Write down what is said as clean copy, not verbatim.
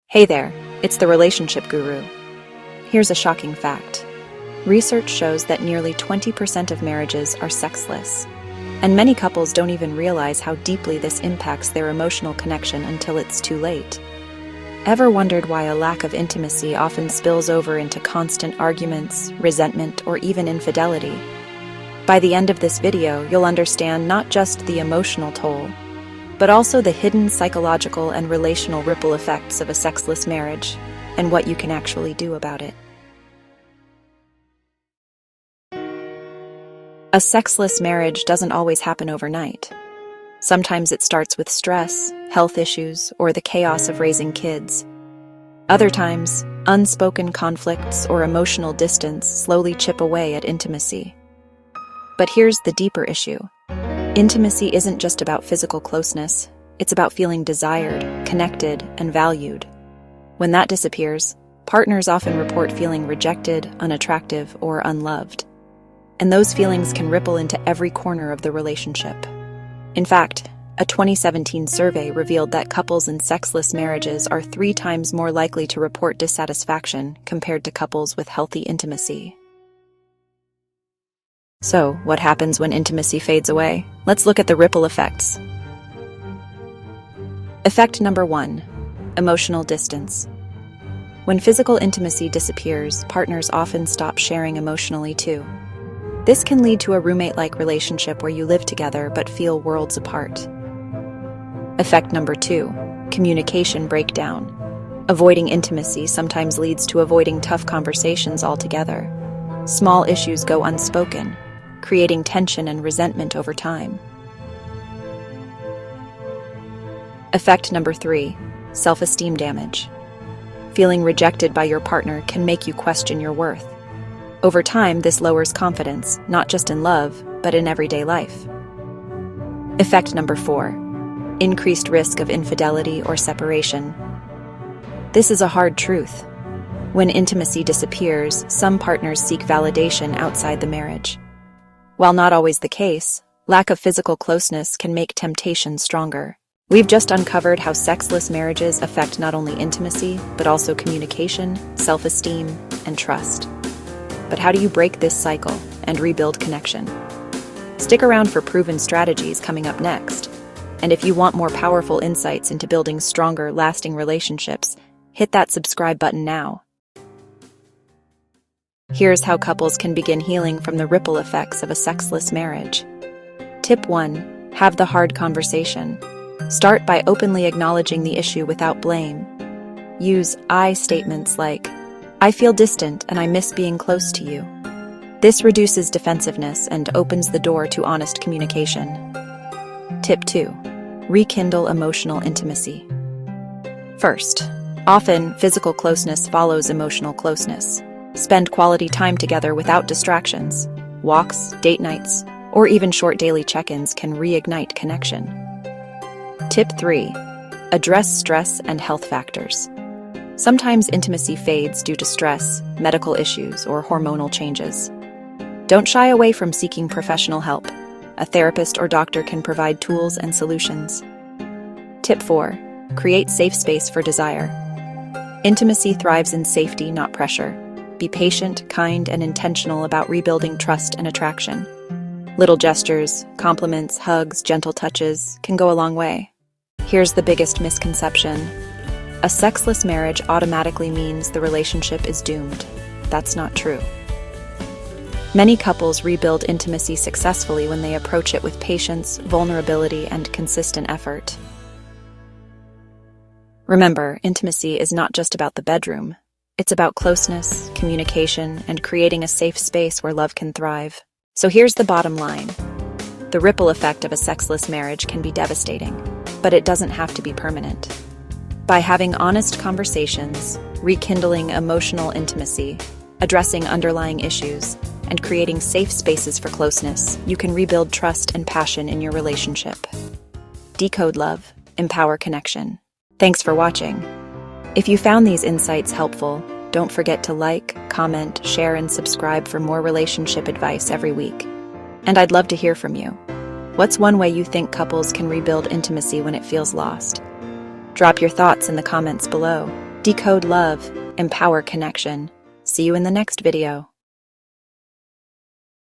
Hey there, it's the relationship guru. Here's a shocking fact. Research shows that nearly 20% of marriages are sexless, and many couples don't even realize how deeply this impacts their emotional connection until it's too late. Ever wondered why a lack of intimacy often spills over into constant arguments, resentment, or even infidelity? By the end of this video, you'll understand not just the emotional toll, but also the hidden psychological and relational ripple effects of a sexless marriage, and what you can actually do about it. A sexless marriage doesn't always happen overnight. Sometimes it starts with stress, health issues, or the chaos of raising kids. Other times, unspoken conflicts or emotional distance slowly chip away at intimacy. But here's the deeper issue. Intimacy isn't just about physical closeness, it's about feeling desired, connected, and valued. When that disappears, partners often report feeling rejected, unattractive, or unloved. And those feelings can ripple into every corner of the relationship. In fact, a 2017 survey revealed that couples in sexless marriages are 3 times more likely to report dissatisfaction compared to couples with healthy intimacy. So, what happens when intimacy fades away? Let's look at the ripple effects. Effect number 1: emotional distance. When physical intimacy disappears, partners often stop sharing emotionally too. This can lead to a roommate-like relationship where you live together but feel worlds apart. Effect number 2: communication breakdown. Avoiding intimacy sometimes leads to avoiding tough conversations altogether. Small issues go unspoken, creating tension and resentment over time. Effect number 3: self-esteem damage. Feeling rejected by your partner can make you question your worth. Over time, this lowers confidence, not just in love, but in everyday life. Effect number 4: increased risk of infidelity or separation. This is a hard truth. When intimacy disappears, some partners seek validation outside the marriage. While not always the case, lack of physical closeness can make temptation stronger. We've just uncovered how sexless marriages affect not only intimacy, but also communication, self-esteem, and trust. But how do you break this cycle and rebuild connection? Stick around for proven strategies coming up next. And if you want more powerful insights into building stronger, lasting relationships, hit that subscribe button now. Here's how couples can begin healing from the ripple effects of a sexless marriage. Tip 1: have the hard conversation. Start by openly acknowledging the issue without blame. Use I statements like, "I feel distant and I miss being close to you." This reduces defensiveness and opens the door to honest communication. Tip 2: rekindle emotional intimacy. First, often physical closeness follows emotional closeness. Spend quality time together without distractions. Walks, date nights, or even short daily check-ins can reignite connection. Tip 3: address stress and health factors. Sometimes intimacy fades due to stress, medical issues, or hormonal changes. Don't shy away from seeking professional help. A therapist or doctor can provide tools and solutions. Tip 4: create safe space for desire. Intimacy thrives in safety, not pressure. Be patient, kind, and intentional about rebuilding trust and attraction. Little gestures, compliments, hugs, gentle touches can go a long way. Here's the biggest misconception. A sexless marriage automatically means the relationship is doomed. That's not true. Many couples rebuild intimacy successfully when they approach it with patience, vulnerability, and consistent effort. Remember, intimacy is not just about the bedroom. It's about closeness, communication, and creating a safe space where love can thrive. So here's the bottom line. The ripple effect of a sexless marriage can be devastating, but it doesn't have to be permanent. By having honest conversations, rekindling emotional intimacy, addressing underlying issues, and creating safe spaces for closeness, you can rebuild trust and passion in your relationship. Decode love, empower connection. Thanks for watching. If you found these insights helpful, don't forget to like, comment, share, and subscribe for more relationship advice every week. And I'd love to hear from you. What's one way you think couples can rebuild intimacy when it feels lost? Drop your thoughts in the comments below. Decode love, empower connection. See you in the next video.